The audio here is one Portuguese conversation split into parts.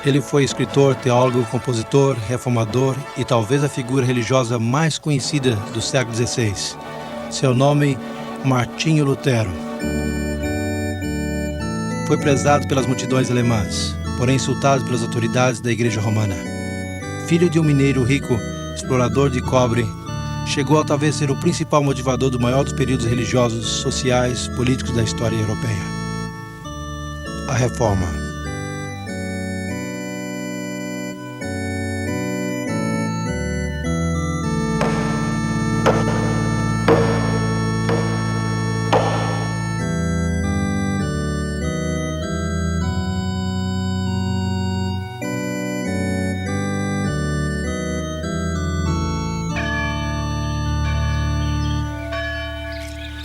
Ele foi escritor, teólogo, compositor, reformador e talvez a figura religiosa mais conhecida do século XVI. Seu nome, Martinho Lutero. Foi prezado pelas multidões alemãs, porém insultado pelas autoridades da Igreja Romana. Filho de um mineiro rico, explorador de cobre, chegou a talvez ser o principal motivador do maior dos períodos religiosos, sociais, políticos da história europeia. A Reforma.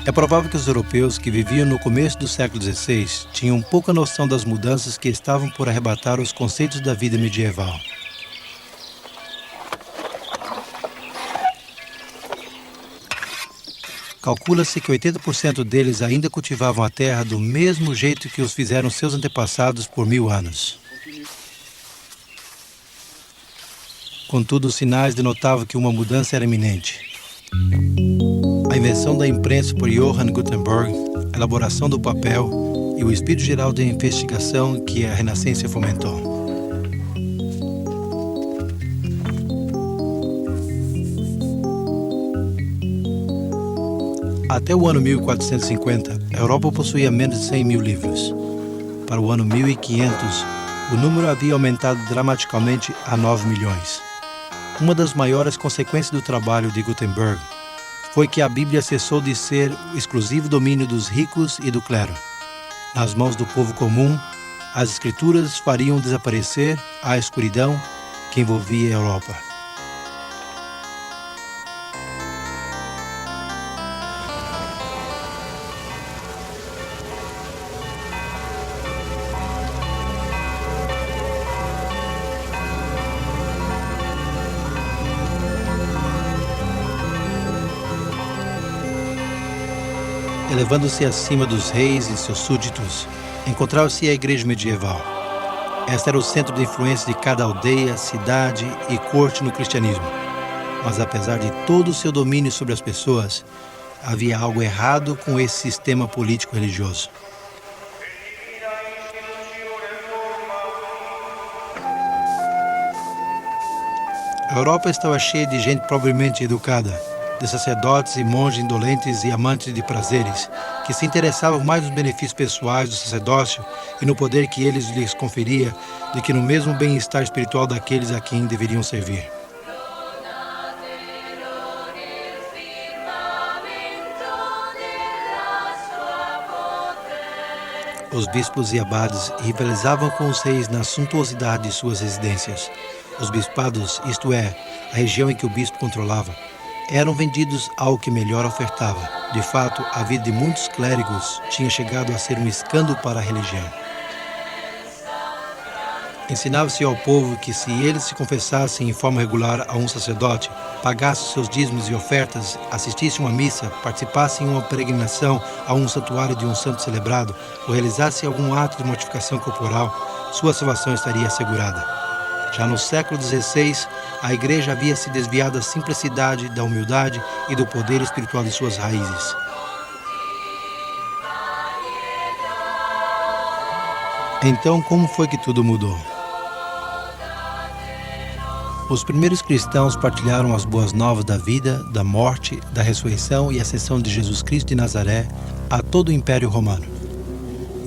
É provável que os europeus que viviam no começo do século XVI tinham pouca noção das mudanças que estavam por arrebatar os conceitos da vida medieval. Calcula-se que 80% deles ainda cultivavam a terra do mesmo jeito que os fizeram seus antepassados por 1000 anos. Contudo, os sinais denotavam que uma mudança era iminente. A invenção da imprensa por Johann Gutenberg, a elaboração do papel e o espírito geral de investigação que a Renascença fomentou. Até o ano 1450, a Europa possuía menos de 100 mil livros. Para o ano 1500, o número havia aumentado dramaticamente a 9 milhões. Uma das maiores consequências do trabalho de Gutenberg foi que a Bíblia cessou de ser o exclusivo domínio dos ricos e do clero. Nas mãos do povo comum, as Escrituras fariam desaparecer a escuridão que envolvia a Europa. Elevando-se acima dos reis e seus súditos, encontrava-se a igreja medieval. Esta era o centro de influência de cada aldeia, cidade e corte no cristianismo. Mas apesar de todo o seu domínio sobre as pessoas, havia algo errado com esse sistema político-religioso. A Europa estava cheia de gente provavelmente educada, de sacerdotes e monges indolentes e amantes de prazeres, que se interessavam mais nos benefícios pessoais do sacerdócio e no poder que eles lhes conferia do que no mesmo bem-estar espiritual daqueles a quem deveriam servir. Os bispos e abades rivalizavam com os reis na suntuosidade de suas residências. Os bispados, isto é, a região em que o bispo controlava, eram vendidos ao que melhor ofertava. De fato, a vida de muitos clérigos tinha chegado a ser um escândalo para a religião. Ensinava-se ao povo que se eles se confessassem em forma regular a um sacerdote, pagassem seus dízimos e ofertas, assistissem a uma missa, participassem em uma peregrinação a um santuário de um santo celebrado ou realizassem algum ato de mortificação corporal, sua salvação estaria assegurada. Já no século XVI, a Igreja havia se desviado da simplicidade, da humildade e do poder espiritual de suas raízes. Então, como foi que tudo mudou? Os primeiros cristãos partilharam as boas novas da vida, da morte, da ressurreição e ascensão de Jesus Cristo de Nazaré a todo o Império Romano.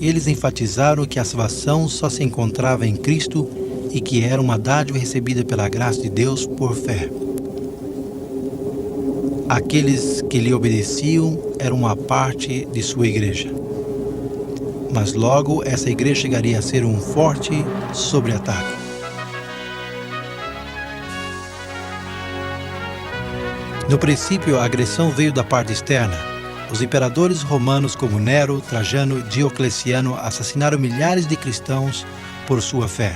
Eles enfatizaram que a salvação só se encontrava em Cristo e que era uma dádiva recebida pela graça de Deus por fé. Aqueles que lhe obedeciam eram uma parte de sua igreja. Mas logo essa igreja chegaria a ser um forte sobre-ataque. No princípio, a agressão veio da parte externa. Os imperadores romanos como Nero, Trajano e Diocleciano assassinaram milhares de cristãos por sua fé.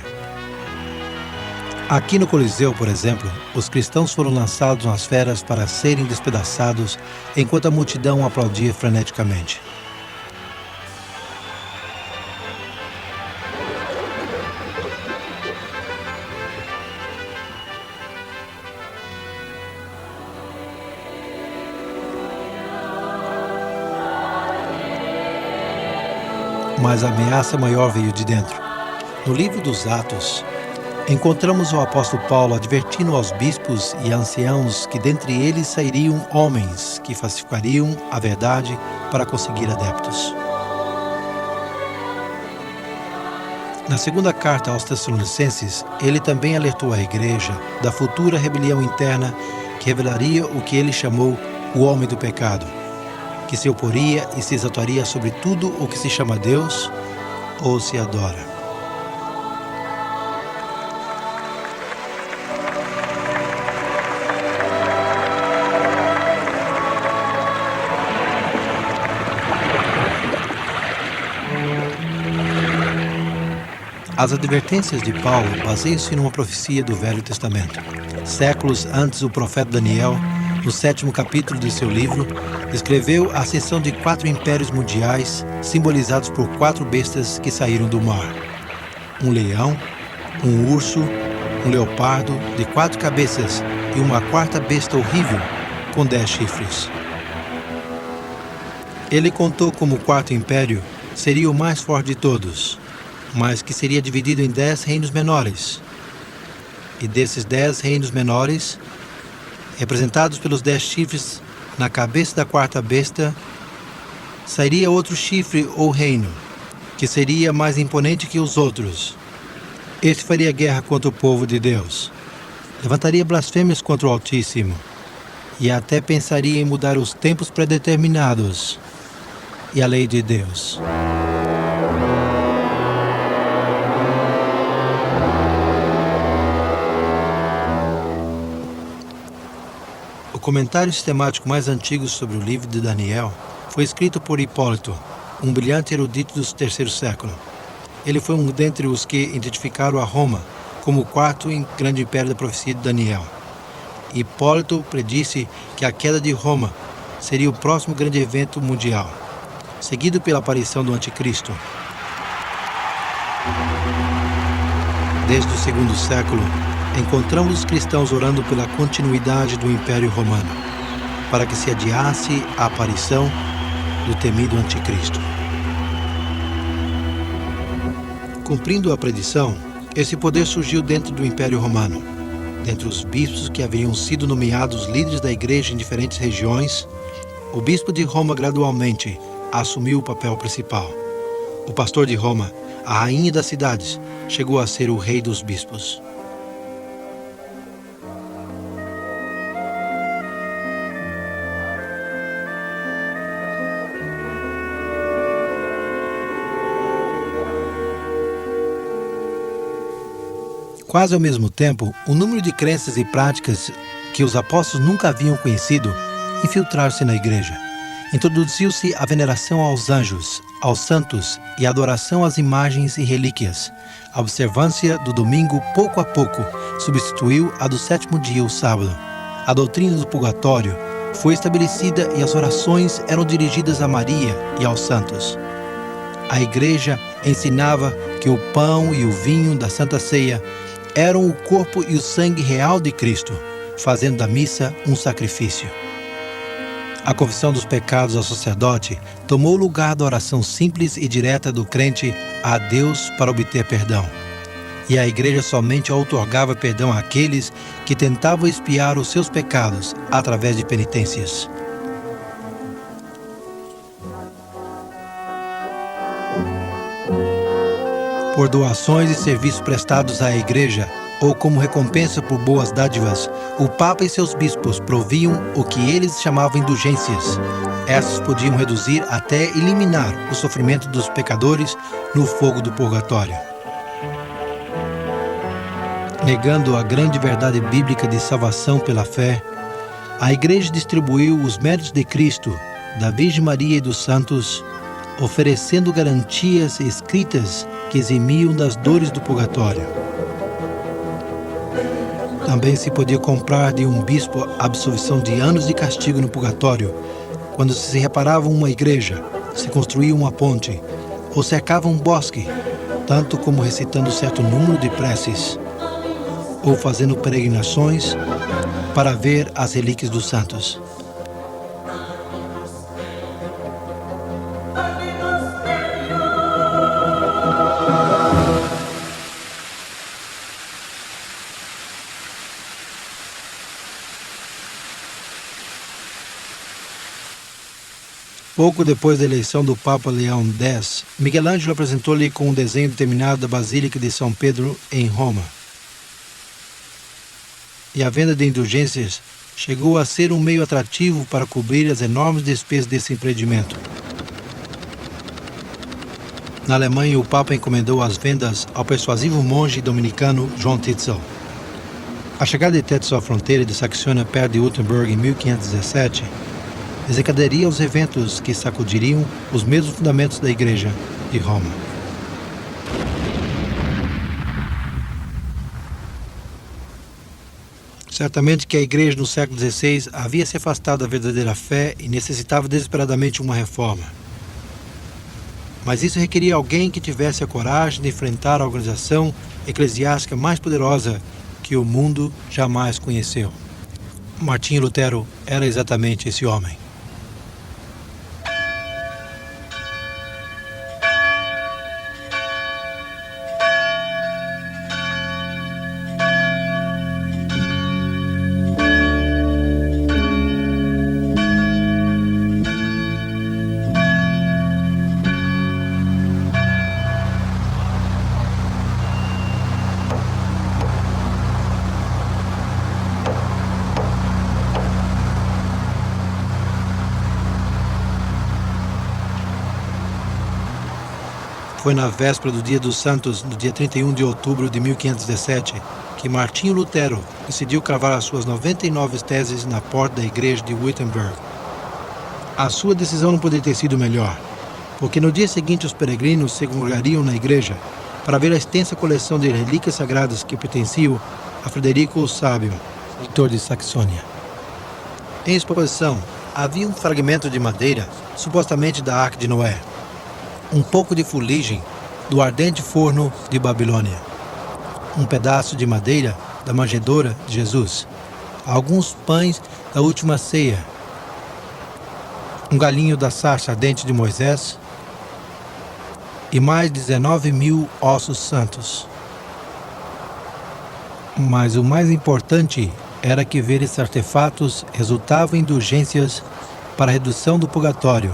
Aqui no Coliseu, por exemplo, os cristãos foram lançados nas feras para serem despedaçados, enquanto a multidão aplaudia freneticamente. mas a ameaça maior veio de dentro. No livro dos Atos, encontramos o apóstolo Paulo advertindo aos bispos e anciãos que dentre eles sairiam homens que falsificariam a verdade para conseguir adeptos. Na segunda carta aos Tessalonicenses, ele também alertou a igreja da futura rebelião interna que revelaria o que ele chamou o homem do pecado, que se oporia e se exaltaria sobre tudo o que se chama Deus ou se adora. As advertências de Paulo baseiam-se numa profecia do Velho Testamento. Séculos antes, o profeta Daniel, no 7º capítulo de seu livro, descreveu a ascensão de 4 impérios mundiais, simbolizados por 4 bestas que saíram do mar. Um leão, um urso, um leopardo de 4 cabeças e uma 4ª besta horrível com 10 chifres. Ele contou como o 4º império seria o mais forte de todos, mas que seria dividido em 10 reinos menores. E desses 10 reinos menores, representados pelos 10 chifres na cabeça da 4ª besta, sairia outro chifre ou reino, que seria mais imponente que os outros. Este faria guerra contra o povo de Deus, levantaria blasfêmias contra o Altíssimo, e até pensaria em mudar os tempos predeterminados e a lei de Deus. O comentário sistemático mais antigo sobre o livro de Daniel foi escrito por Hipólito, um brilhante erudito do 3º século. Ele foi um dentre os que identificaram a Roma como o 4º grande império da profecia de Daniel. Hipólito predisse que a queda de Roma seria o próximo grande evento mundial, seguido pela aparição do Anticristo. Desde o 2º século, encontramos os cristãos orando pela continuidade do Império Romano, para que se adiasse a aparição do temido Anticristo. Cumprindo a predição, esse poder surgiu dentro do Império Romano. Dentre os bispos que haviam sido nomeados líderes da igreja em diferentes regiões, o bispo de Roma gradualmente assumiu o papel principal. O pastor de Roma, a rainha das cidades, chegou a ser o rei dos bispos. Quase ao mesmo tempo, o número de crenças e práticas que os apóstolos nunca haviam conhecido infiltraram-se na igreja. Introduziu-se a veneração aos anjos, aos santos e a adoração às imagens e relíquias. A observância do domingo, pouco a pouco, substituiu a do 7º dia, o sábado. A doutrina do purgatório foi estabelecida e as orações eram dirigidas a Maria e aos santos. A igreja ensinava que o pão e o vinho da Santa Ceia eram o corpo e o sangue real de Cristo, fazendo da missa um sacrifício. A confissão dos pecados ao sacerdote tomou o lugar da oração simples e direta do crente a Deus para obter perdão. E a igreja somente outorgava perdão àqueles que tentavam expiar os seus pecados através de penitências. Por doações e serviços prestados à igreja, ou como recompensa por boas dádivas, o Papa e seus bispos proviam o que eles chamavam indulgências. Essas podiam reduzir até eliminar o sofrimento dos pecadores no fogo do purgatório. Negando a grande verdade bíblica de salvação pela fé, a igreja distribuiu os méritos de Cristo, da Virgem Maria e dos santos, oferecendo garantias escritas que eximiam das dores do purgatório. Também se podia comprar de um bispo a absolvição de anos de castigo no purgatório, quando se reparava uma igreja, se construía uma ponte, ou cercava um bosque, tanto como recitando certo número de preces, ou fazendo peregrinações para ver as relíquias dos santos. Pouco depois da eleição do Papa Leão X, Michelangelo apresentou-lhe com um desenho determinado da Basílica de São Pedro em Roma. E a venda de indulgências chegou a ser um meio atrativo para cobrir as enormes despesas desse empreendimento. Na Alemanha, o Papa encomendou as vendas ao persuasivo monge dominicano João Tetzel. A chegada de Tetzel à fronteira de Saxônia perto de Wittenberg em 1517 desencadearia os eventos que sacudiriam os mesmos fundamentos da Igreja de Roma. Certamente que a Igreja no século XVI havia se afastado da verdadeira fé e necessitava desesperadamente uma reforma. Mas isso requeria alguém que tivesse a coragem de enfrentar a organização eclesiástica mais poderosa que o mundo jamais conheceu. Martinho Lutero era exatamente esse homem. Foi na véspera do Dia dos Santos, no dia 31 de outubro de 1517, que Martinho Lutero decidiu cravar as suas 99 teses na porta da igreja de Wittenberg. A sua decisão não poderia ter sido melhor, porque no dia seguinte os peregrinos se congregariam na igreja para ver a extensa coleção de relíquias sagradas que pertenciam a Frederico o Sábio, reitor de Saxônia. Em exposição, havia um fragmento de madeira, supostamente da Arca de Noé, um pouco de fuligem do ardente forno de Babilônia, um pedaço de madeira da manjedoura de Jesus, alguns pães da última ceia, um galinho da sarça ardente de Moisés e mais 19.000 ossos santos. Mas o mais importante era que ver esses artefatos resultava em indulgências para a redução do purgatório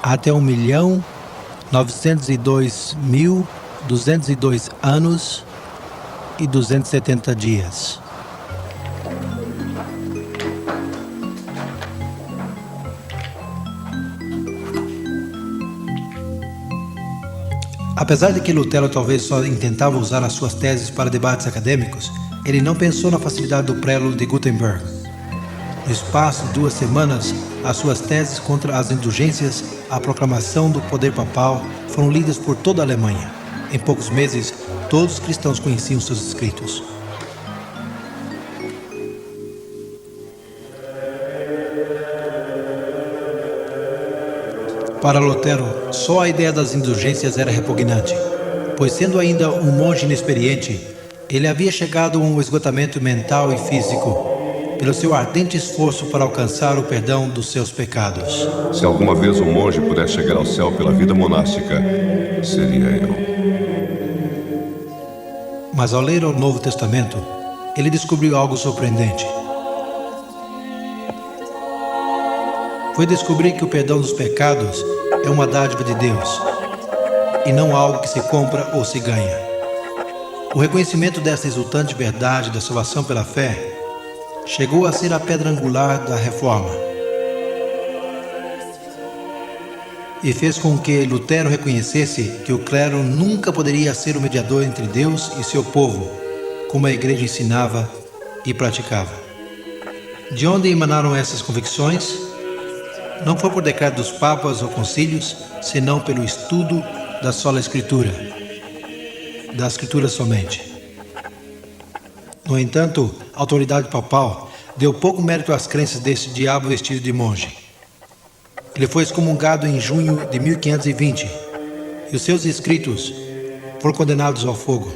até 1.902.202 anos e 270 dias. Apesar de que Lutero talvez só intentava usar as suas teses para debates acadêmicos, ele não pensou na facilidade do prelo de Gutenberg. No espaço de 2 semanas, as suas teses contra as indulgências, a proclamação do poder papal, foram lidas por toda a Alemanha. Em poucos meses, todos os cristãos conheciam seus escritos. Para Lutero, só a ideia das indulgências era repugnante, pois sendo ainda um monge inexperiente, ele havia chegado a um esgotamento mental e físico, pelo seu ardente esforço para alcançar o perdão dos seus pecados. Se alguma vez um monge puder chegar ao céu pela vida monástica, seria eu. Mas ao ler o Novo Testamento, ele descobriu algo surpreendente. Foi descobrir que o perdão dos pecados é uma dádiva de Deus, e não algo que se compra ou se ganha. O reconhecimento dessa exultante verdade da salvação pela fé chegou a ser a pedra angular da Reforma e fez com que Lutero reconhecesse que o clero nunca poderia ser o mediador entre Deus e seu povo, como a Igreja ensinava e praticava. De onde emanaram essas convicções? Não foi por decreto dos papas ou concílios, senão pelo estudo da sola Escritura, da Escritura somente. No entanto, a autoridade papal deu pouco mérito às crenças desse diabo vestido de monge. Ele foi excomungado em junho de 1520 e os seus escritos foram condenados ao fogo.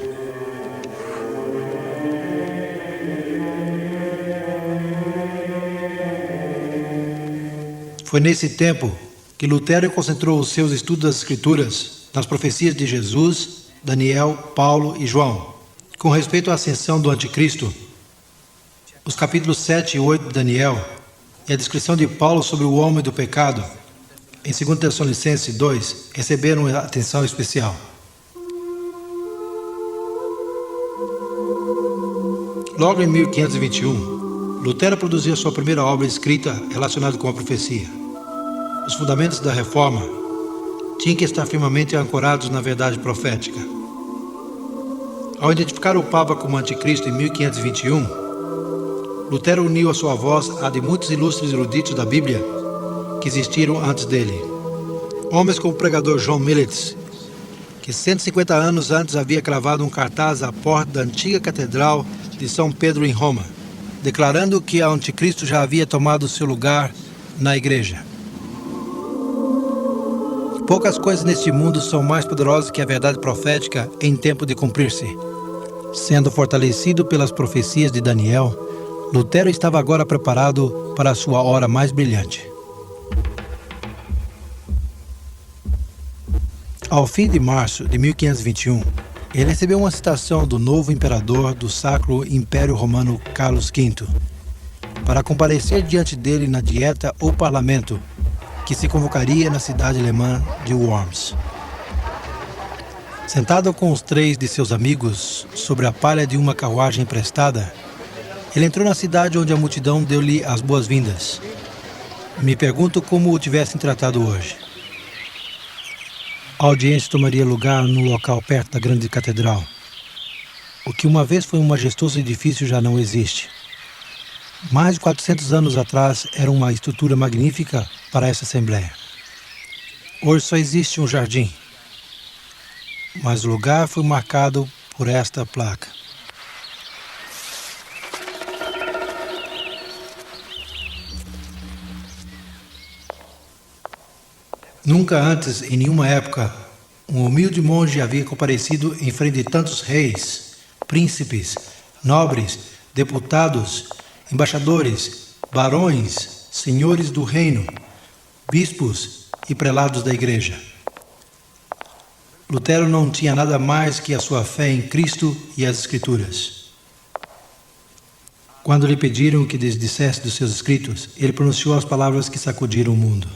Foi nesse tempo que Lutero concentrou os seus estudos das Escrituras nas profecias de Jesus, Daniel, Paulo e João. Com respeito à ascensão do Anticristo, os capítulos 7 e 8 de Daniel e a descrição de Paulo sobre o homem do pecado em 2 Tessalonicenses 2, receberam atenção especial. Logo em 1521, Lutero produziu sua primeira obra escrita relacionada com a profecia. Os fundamentos da reforma tinham que estar firmemente ancorados na verdade profética. Ao identificar o Papa como anticristo em 1521, Lutero uniu a sua voz à de muitos ilustres eruditos da Bíblia que existiram antes dele. Homens como o pregador John Millet, que 150 anos antes havia cravado um cartaz à porta da antiga catedral de São Pedro em Roma, declarando que o anticristo já havia tomado seu lugar na igreja. Poucas coisas neste mundo são mais poderosas que a verdade profética em tempo de cumprir-se. Sendo fortalecido pelas profecias de Daniel, Lutero estava agora preparado para a sua hora mais brilhante. Ao fim de março de 1521, ele recebeu uma citação do novo imperador do Sacro Império Romano Carlos V para comparecer diante dele na dieta ou parlamento que se convocaria na cidade alemã de Worms. Sentado com os 3 de seus amigos sobre a palha de uma carruagem emprestada, ele entrou na cidade onde a multidão deu-lhe as boas-vindas. Me pergunto como o tivessem tratado hoje. A audiência tomaria lugar num local perto da grande catedral. O que uma vez foi um majestoso edifício já não existe. Mais de 400 anos atrás era uma estrutura magnífica para essa assembleia. Hoje só existe um jardim, mas o lugar foi marcado por esta placa. Nunca antes, em nenhuma época, um humilde monge havia comparecido em frente de tantos reis, príncipes, nobres, deputados, embaixadores, barões, senhores do reino, bispos e prelados da igreja. Lutero não tinha nada mais que a sua fé em Cristo e as Escrituras. Quando lhe pediram que desdissesse dos seus escritos, ele pronunciou as palavras que sacudiram o mundo.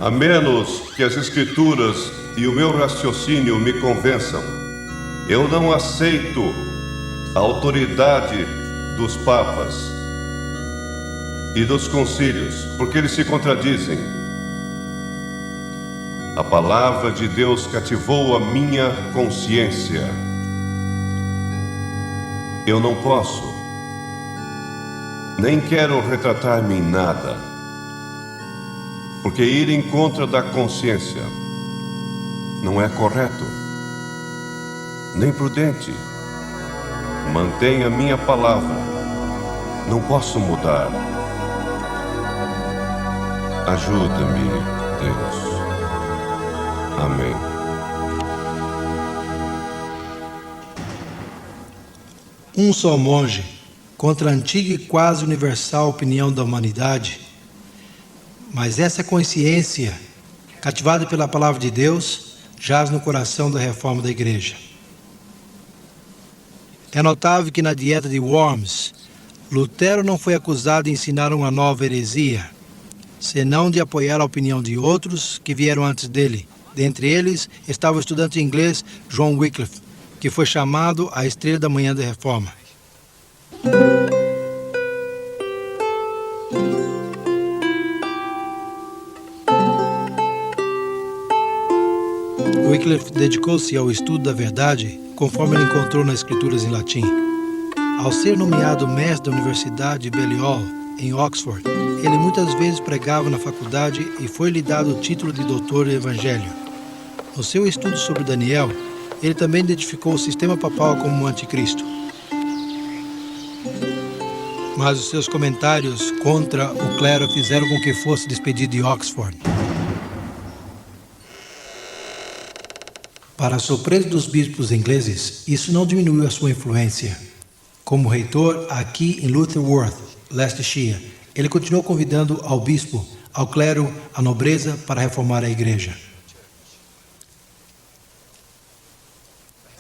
A menos que as Escrituras e o meu raciocínio me convençam, eu não aceito a autoridade dos papas e dos concílios, porque eles se contradizem. A palavra de Deus cativou a minha consciência. Eu não posso, nem quero retratar-me em nada, porque ir em contra da consciência não é correto, nem prudente. Mantenha minha palavra, não posso mudar. Ajuda-me, Deus. Amém. Um só monge contra a antiga e quase universal opinião da humanidade. Mas essa consciência, cativada pela palavra de Deus, jaz no coração da reforma da igreja. É notável que na dieta de Worms, Lutero não foi acusado de ensinar uma nova heresia, senão de apoiar a opinião de outros que vieram antes dele. Dentre eles estava o estudante inglês John Wycliffe, que foi chamado a estrela da manhã da reforma. Wycliffe dedicou-se ao estudo da verdade conforme ele encontrou nas escrituras em latim. Ao ser nomeado mestre da Universidade de Balliol, em Oxford, ele muitas vezes pregava na faculdade e foi-lhe dado o título de doutor em Evangelho. No seu estudo sobre Daniel, ele também identificou o sistema papal como um anticristo. Mas os seus comentários contra o clero fizeram com que fosse despedido de Oxford. Para a surpresa dos bispos ingleses, isso não diminuiu a sua influência. Como reitor aqui em Lutterworth, Leicestershire, ele continuou convidando ao bispo, ao clero, à nobreza para reformar a igreja.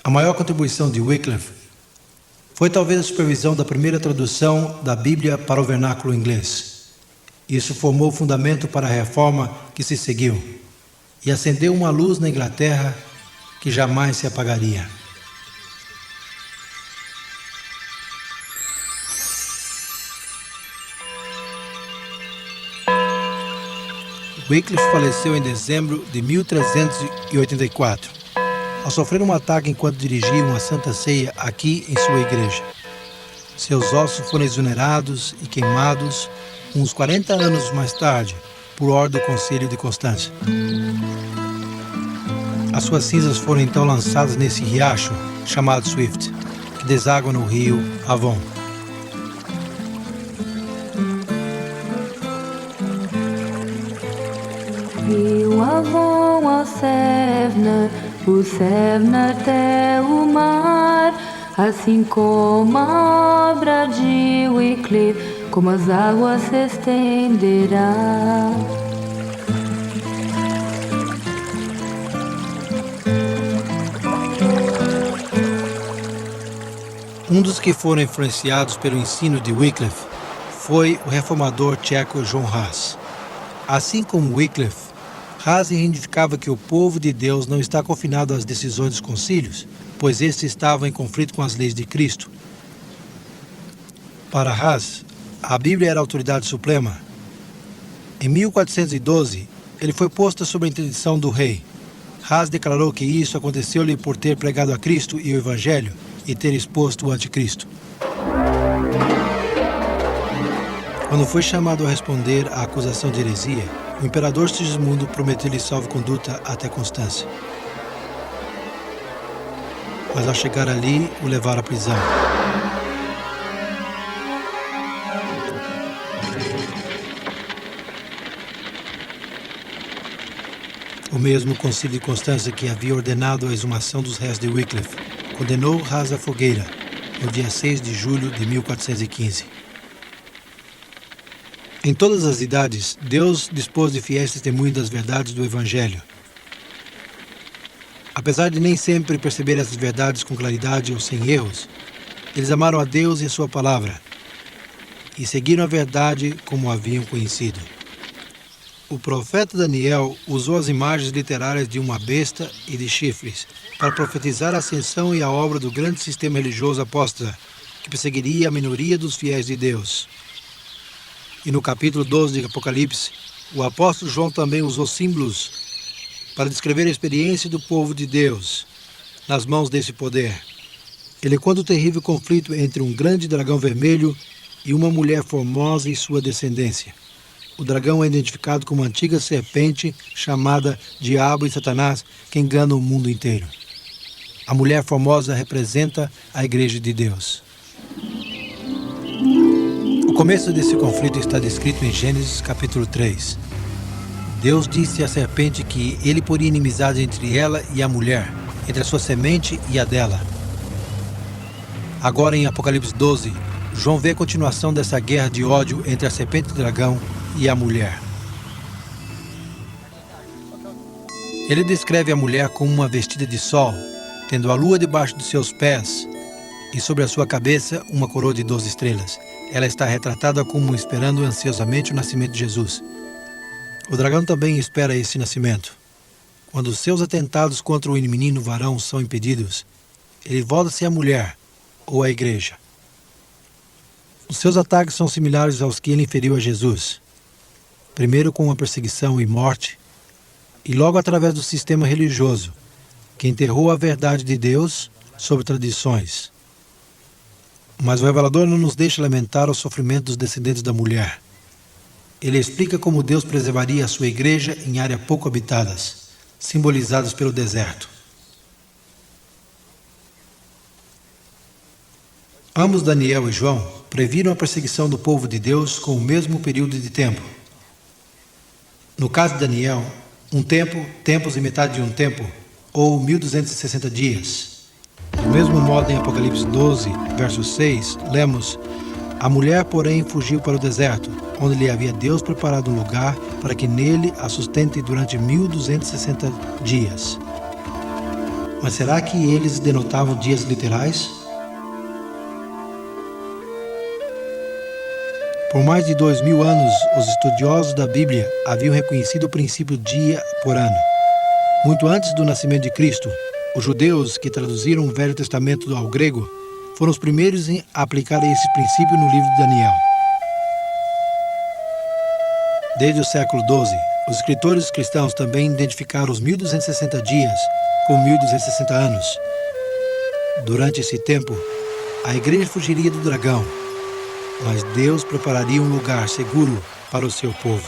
A maior contribuição de Wycliffe foi talvez a supervisão da primeira tradução da Bíblia para o vernáculo inglês. Isso formou o fundamento para a reforma que se seguiu e acendeu uma luz na Inglaterra que jamais se apagaria. Wycliffe faleceu em dezembro de 1384, ao sofrer um ataque enquanto dirigia uma Santa Ceia aqui em sua igreja. Seus ossos foram exonerados e queimados uns 40 anos mais tarde, por ordem do Concílio de Constância. As suas cinzas foram então lançadas nesse riacho chamado Swift, que deságua no rio Avon. Rio Avon ao Sevna, o Sevna até o mar, assim como a obra de Wycliffe, como as águas se estenderá. Um dos que foram influenciados pelo ensino de Wycliffe foi o reformador tcheco John Hus. Assim como Wycliffe, Hus reivindicava que o povo de Deus não está confinado às decisões dos concílios, pois estes estavam em conflito com as leis de Cristo. Para Hus, a Bíblia era a autoridade suprema. Em 1412, ele foi posto sob a interdição do rei. Hus declarou que isso aconteceu-lhe por ter pregado a Cristo e o Evangelho e ter exposto o anticristo. Quando foi chamado a responder à acusação de heresia, o imperador Sigismundo prometeu-lhe salvo-conduta até Constância. Mas ao chegar ali, o levaram à prisão. O mesmo Concílio de Constância que havia ordenado a exumação dos restos de Wycliffe condenou Hus à fogueira no dia 6 de julho de 1415. Em todas as idades, Deus dispôs de fiéis testemunhos das verdades do Evangelho. Apesar de nem sempre perceber essas verdades com claridade ou sem erros, eles amaram a Deus e a sua palavra e seguiram a verdade como a haviam conhecido. O profeta Daniel usou as imagens literárias de uma besta e de chifres para profetizar a ascensão e a obra do grande sistema religioso apóstata que perseguiria a minoria dos fiéis de Deus. E no capítulo 12 de Apocalipse, o apóstolo João também usou símbolos para descrever a experiência do povo de Deus nas mãos desse poder. Ele conta o terrível conflito entre um grande dragão vermelho e uma mulher formosa e sua descendência. O dragão é identificado como uma antiga serpente chamada Diabo e Satanás, que engana o mundo inteiro. A mulher formosa representa a Igreja de Deus. O começo desse conflito está descrito em Gênesis capítulo 3. Deus disse à serpente que ele poria inimizade entre ela e a mulher, entre a sua semente e a dela. Agora em Apocalipse 12, João vê a continuação dessa guerra de ódio entre a serpente e o dragão e a mulher. Ele descreve a mulher como uma vestida de sol, tendo a lua debaixo de seus pés e sobre a sua cabeça uma coroa de 12 estrelas. Ela está retratada como esperando ansiosamente o nascimento de Jesus. O dragão também espera esse nascimento. Quando os seus atentados contra o menino varão são impedidos, ele volta-se à mulher ou à igreja. Os seus ataques são similares aos que ele inferiu a Jesus. Primeiro com a perseguição e morte, e logo através do sistema religioso, que enterrou a verdade de Deus sobre tradições. Mas o revelador não nos deixa lamentar o sofrimento dos descendentes da mulher. Ele explica como Deus preservaria a sua igreja em áreas pouco habitadas, simbolizadas pelo deserto. Ambos, Daniel e João, previram a perseguição do povo de Deus com o mesmo período de tempo. No caso de Daniel, um tempo, tempos e metade de um tempo, ou 1260 dias. Do mesmo modo, em Apocalipse 12, verso 6, lemos: A mulher, porém, fugiu para o deserto, onde lhe havia Deus preparado um lugar para que nele a sustente durante 1260 dias. Mas será que eles denotavam dias literais? Por mais de 2000 anos, os estudiosos da Bíblia haviam reconhecido o princípio dia por ano. Muito antes do nascimento de Cristo, os judeus que traduziram o Velho Testamento ao grego foram os primeiros em aplicar esse princípio no livro de Daniel. Desde o século XII, os escritores cristãos também identificaram os 1260 dias como 1260 anos. Durante esse tempo, a igreja fugiria do dragão, mas Deus prepararia um lugar seguro para o seu povo.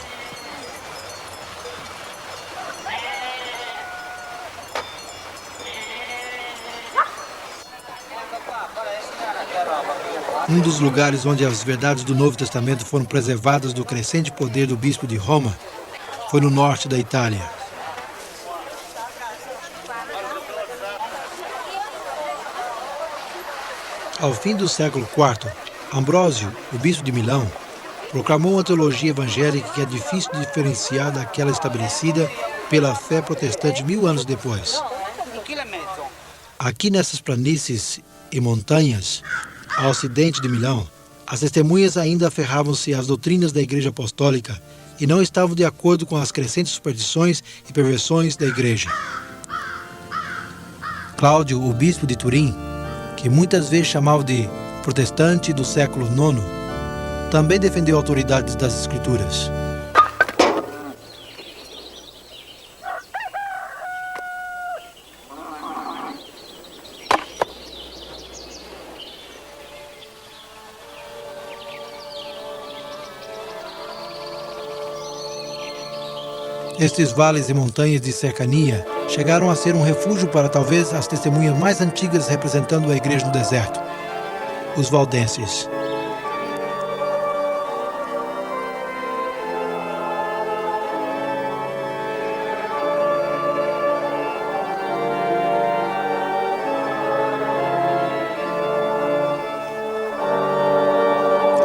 Um dos lugares onde as verdades do Novo Testamento foram preservadas do crescente poder do bispo de Roma foi no norte da Itália. Ao fim do século IV, Ambrósio, o bispo de Milão, proclamou uma teologia evangélica que é difícil de diferenciar daquela estabelecida pela fé protestante 1000 anos depois. Aqui nessas planícies e montanhas, ao ocidente de Milão, as testemunhas ainda aferravam-se às doutrinas da Igreja Apostólica e não estavam de acordo com as crescentes superstições e perversões da Igreja. Cláudio, o bispo de Turim, que muitas vezes chamava de protestante do século IX, também defendeu autoridades das Escrituras. Estes vales e montanhas de cercania chegaram a ser um refúgio para talvez as testemunhas mais antigas representando a igreja no deserto, os valdenses.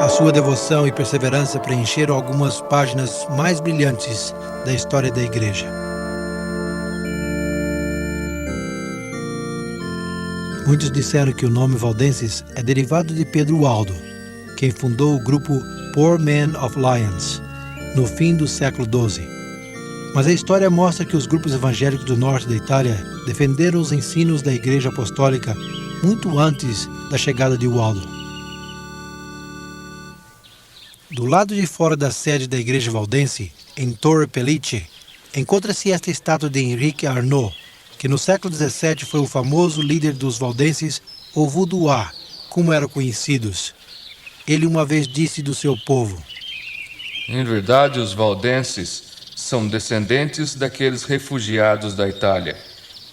A sua devoção e perseverança preencheram algumas páginas mais brilhantes da história da igreja. Muitos disseram que o nome Valdenses é derivado de Pedro Aldo, quem fundou o grupo Poor Men of Lyons, no fim do século XII. Mas a história mostra que os grupos evangélicos do norte da Itália defenderam os ensinos da Igreja Apostólica muito antes da chegada de Waldo. Do lado de fora da sede da Igreja Valdense, em Torre Pellice, encontra-se esta estátua de Henrique Arnaud, que no século XVII foi o famoso líder dos valdenses, ou Vaudois, como eram conhecidos. Ele uma vez disse do seu povo: em verdade, os valdenses são descendentes daqueles refugiados da Itália,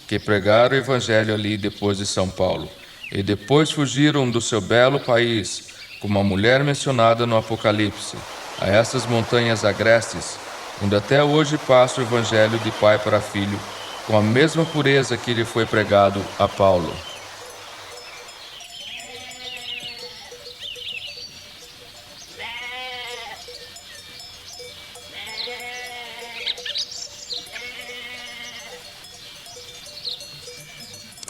que pregaram o evangelho ali depois de São Paulo, e depois fugiram do seu belo país, como a mulher mencionada no Apocalipse, a essas montanhas agrestes, onde até hoje passa o evangelho de pai para filho, com a mesma pureza que lhe foi pregado a Paulo.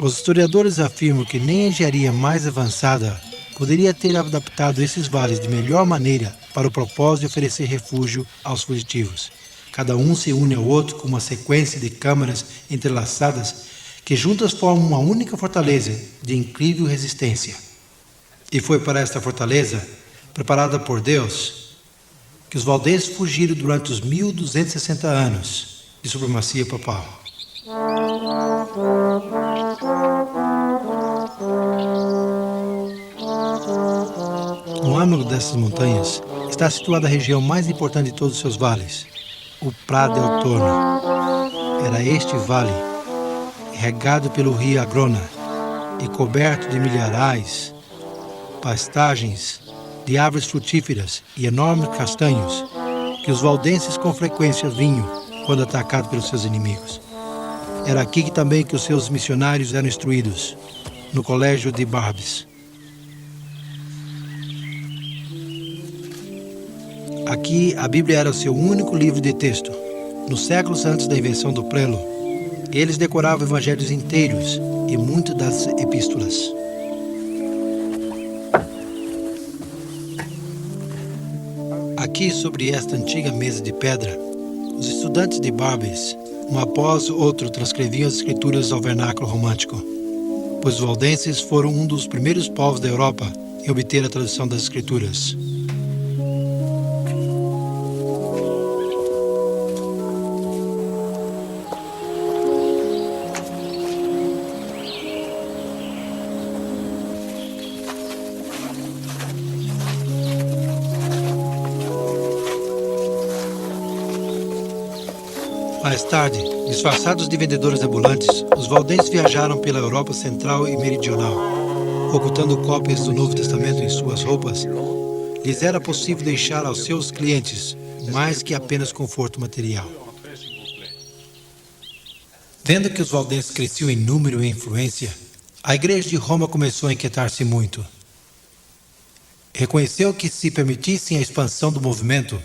Os historiadores afirmam que nem a engenharia mais avançada poderia ter adaptado esses vales de melhor maneira para o propósito de oferecer refúgio aos fugitivos. Cada um se une ao outro com uma sequência de câmaras entrelaçadas que juntas formam uma única fortaleza de incrível resistência. E foi para esta fortaleza, preparada por Deus, que os valdenses fugiram durante os 1260 anos de supremacia papal. No âmago dessas montanhas está situada a região mais importante de todos os seus vales, o Prado del Torno. Era este vale, regado pelo rio Agrona e coberto de milharais, pastagens de árvores frutíferas e enormes castanhos, que os valdenses com frequência vinham quando atacados pelos seus inimigos. Era aqui que também que os seus missionários eram instruídos, no colégio de Barbes. Aqui, a Bíblia era o seu único livro de texto. Nos séculos antes da invenção do prelo, eles decoravam evangelhos inteiros e muitas das epístolas. Aqui, sobre esta antiga mesa de pedra, os estudantes de Barbes, um após outro, transcreviam as escrituras ao vernáculo romântico, pois os valdenses foram um dos primeiros povos da Europa em obter a tradução das escrituras. Mais tarde, disfarçados de vendedores ambulantes, os valdenses viajaram pela Europa Central e Meridional. Ocultando cópias do Novo Testamento em suas roupas, lhes era possível deixar aos seus clientes mais que apenas conforto material. Vendo que os valdenses cresciam em número e influência, a Igreja de Roma começou a inquietar-se muito. Reconheceu que, se permitissem a expansão do movimento,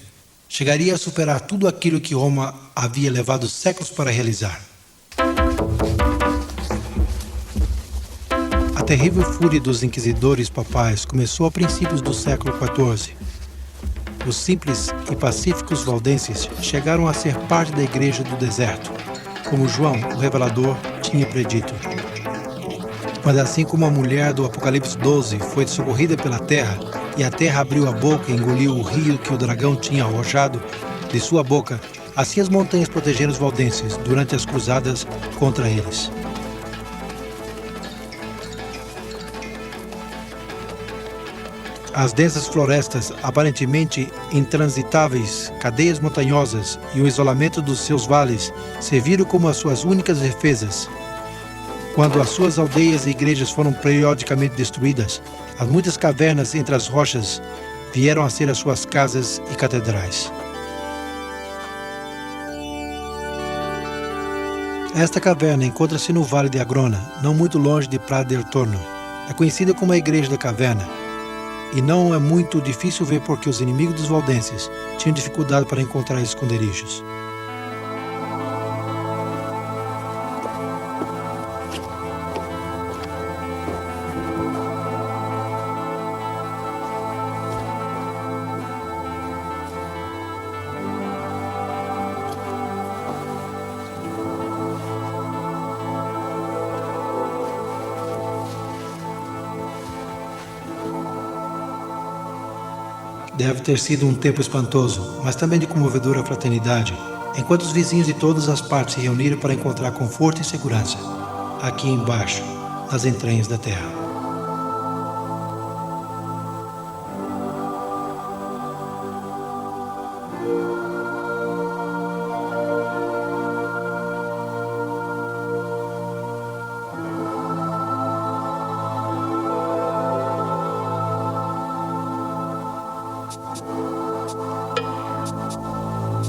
chegaria a superar tudo aquilo que Roma havia levado séculos para realizar. A terrível fúria dos inquisidores papais começou a princípios do século XIV. Os simples e pacíficos valdenses chegaram a ser parte da Igreja do Deserto, como João, o Revelador, tinha predito. Mas assim como a mulher do Apocalipse 12 foi socorrida pela terra, e a terra abriu a boca e engoliu o rio que o dragão tinha arrojado de sua boca, assim as montanhas protegeram os valdenses durante as cruzadas contra eles. As densas florestas, aparentemente intransitáveis, cadeias montanhosas e o isolamento dos seus vales serviram como as suas únicas defesas. Quando as suas aldeias e igrejas foram periodicamente destruídas, as muitas cavernas entre as rochas vieram a ser as suas casas e catedrais. Esta caverna encontra-se no Vale de Agrona, não muito longe de Prado del Torno. É conhecida como a Igreja da Caverna, e não é muito difícil ver porque os inimigos dos valdenses tinham dificuldade para encontrar esconderijos. Deve ter sido um tempo espantoso, mas também de comovedora fraternidade, enquanto os vizinhos de todas as partes se reuniram para encontrar conforto e segurança, aqui embaixo, nas entranhas da terra.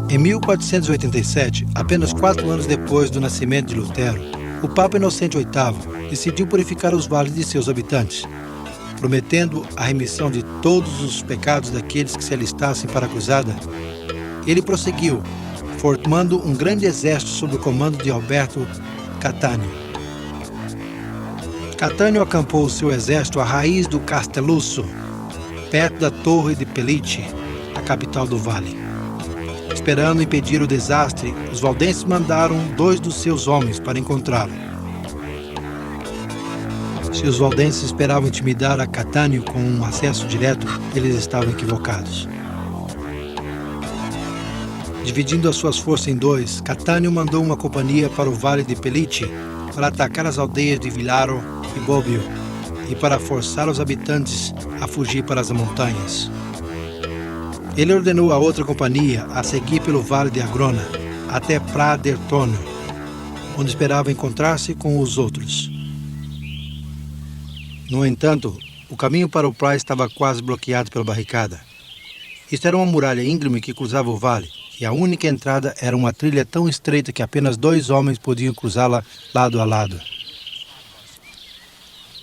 Em 1487, apenas 4 anos depois do nascimento de Lutero, o Papa Inocente VIII decidiu purificar os vales de seus habitantes, prometendo a remissão de todos os pecados daqueles que se alistassem para a cruzada. Ele prosseguiu, formando um grande exército sob o comando de Alberto Catânio. Catânio acampou o seu exército à raiz do Castelluccio, perto da Torre de Pellice, a capital do vale. Esperando impedir o desastre, os valdenses mandaram 2 dos seus homens para encontrá-lo. Se os valdenses esperavam intimidar a Catânio com um acesso direto, eles estavam equivocados. Dividindo as suas forças em 2, Catânio mandou uma companhia para o Vale de Pellice para atacar as aldeias de Villaro e Bobbio e para forçar os habitantes a fugir para as montanhas. Ele ordenou a outra companhia a seguir pelo Vale de Agrona até Prado del Torno, onde esperava encontrar-se com os outros. No entanto, o caminho para o Prado estava quase bloqueado pela barricada. Isto era uma muralha íngreme que cruzava o vale, e a única entrada era uma trilha tão estreita que apenas 2 homens podiam cruzá-la lado a lado.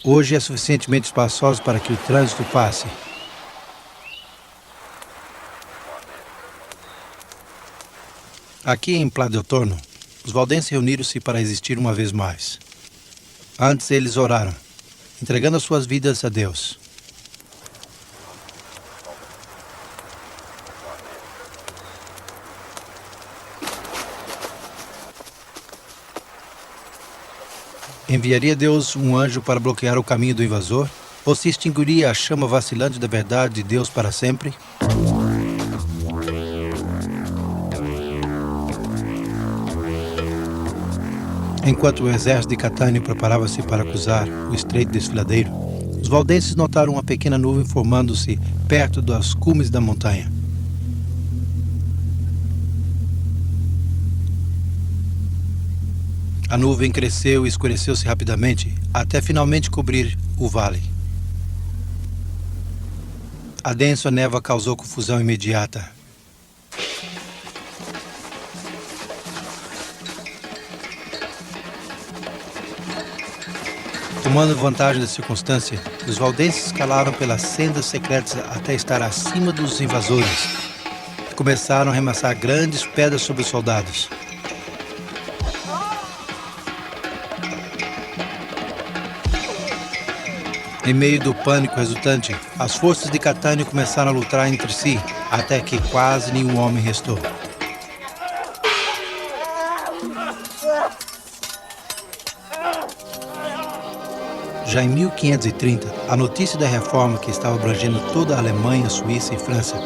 Hoje é suficientemente espaçosa para que o trânsito passe. Aqui em Prado del Torno, os valdenses reuniram-se para resistir uma vez mais. Antes eles oraram, entregando as suas vidas a Deus. Enviaria Deus um anjo para bloquear o caminho do invasor? Ou se extinguiria a chama vacilante da verdade de Deus para sempre? Enquanto o exército de Catânio preparava-se para cruzar o Estreito Desfiladeiro, os valdenses notaram uma pequena nuvem formando-se perto das cumes da montanha. A nuvem cresceu e escureceu-se rapidamente, até finalmente cobrir o vale. A densa névoa causou confusão imediata. Tomando vantagem da circunstância, os valdenses escalaram pelas sendas secretas até estar acima dos invasores e começaram a arremessar grandes pedras sobre os soldados. Em meio do pânico resultante, as forças de Catânio começaram a lutar entre si, até que quase nenhum homem restou. Já em 1530, a notícia da reforma que estava abrangendo toda a Alemanha, Suíça e França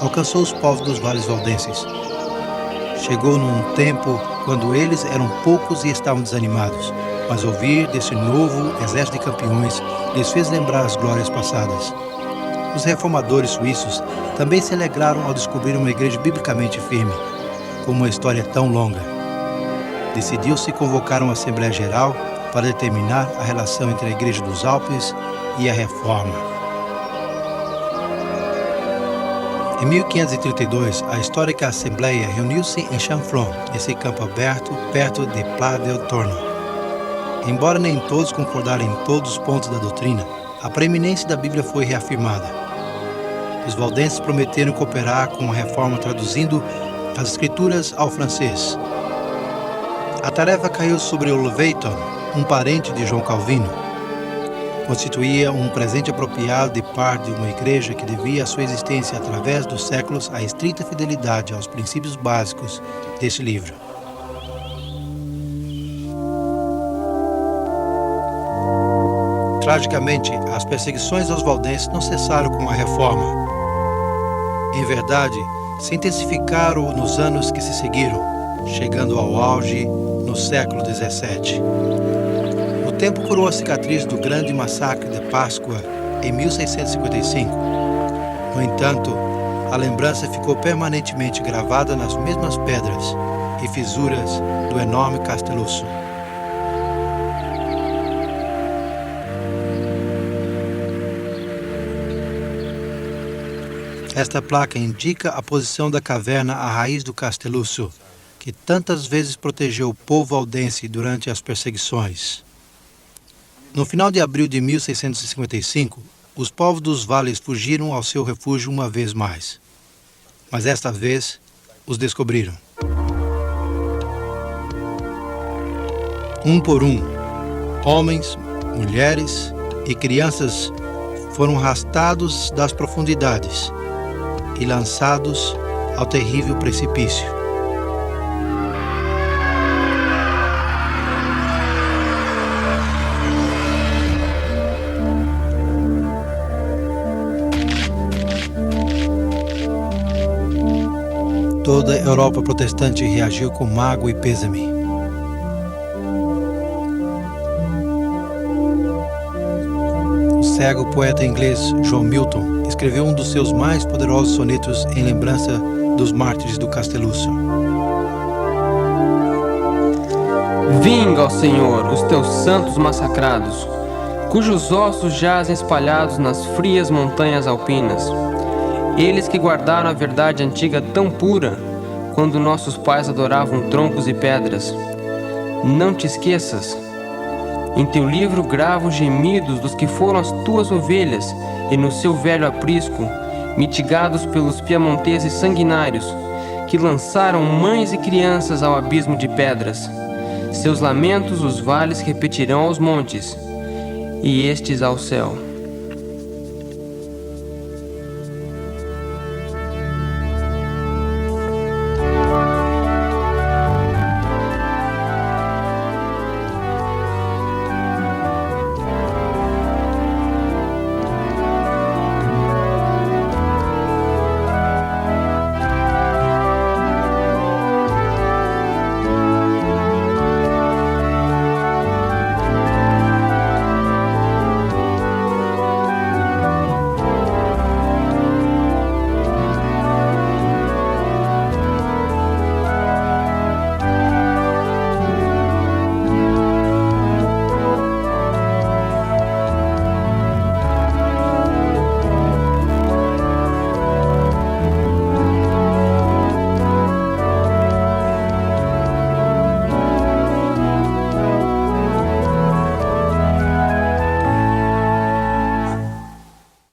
alcançou os povos dos vales valdenses. Chegou num tempo quando eles eram poucos e estavam desanimados, mas ouvir desse novo exército de campeões lhes fez lembrar as glórias passadas. Os reformadores suíços também se alegraram ao descobrir uma igreja biblicamente firme, com uma história tão longa. Decidiu-se convocar uma Assembleia Geral para determinar a relação entre a Igreja dos Alpes e a Reforma. Em 1532, a histórica Assembleia reuniu-se em Chanfron, esse campo aberto, perto de Pla del Torno. Embora nem todos concordaram em todos os pontos da doutrina, a preeminência da Bíblia foi reafirmada. Os valdenses prometeram cooperar com a Reforma traduzindo as Escrituras ao francês. A tarefa caiu sobre o Leviton, um parente de João Calvino. Constituía um presente apropriado de parte de uma igreja que devia a sua existência através dos séculos à estrita fidelidade aos princípios básicos deste livro. Tragicamente, as perseguições aos valdenses não cessaram com a Reforma. Em verdade, se intensificaram nos anos que se seguiram, chegando ao auge no século XVII. O tempo curou a cicatriz do grande massacre de Páscoa em 1655. No entanto, a lembrança ficou permanentemente gravada nas mesmas pedras e fissuras do enorme Casteluço. Esta placa indica a posição da caverna à raiz do Casteluço, que tantas vezes protegeu o povo valdense durante as perseguições. No final de abril de 1655, os povos dos vales fugiram ao seu refúgio uma vez mais. Mas esta vez, os descobriram. Um por um, homens, mulheres e crianças foram arrastados das profundidades e lançados ao terrível precipício. Toda a Europa protestante reagiu com mágoa e pêsame. O cego poeta inglês John Milton escreveu um dos seus mais poderosos sonetos em lembrança dos mártires do Casteluço. Vinga, ó Senhor, os teus santos massacrados, cujos ossos jazem espalhados nas frias montanhas alpinas. Eles que guardaram a verdade antiga tão pura, quando nossos pais adoravam troncos e pedras. Não te esqueças. Em teu livro grava os gemidos dos que foram as tuas ovelhas, e no seu velho aprisco, mitigados pelos piamonteses sanguinários, que lançaram mães e crianças ao abismo de pedras. Seus lamentos os vales repetirão aos montes, e estes ao céu.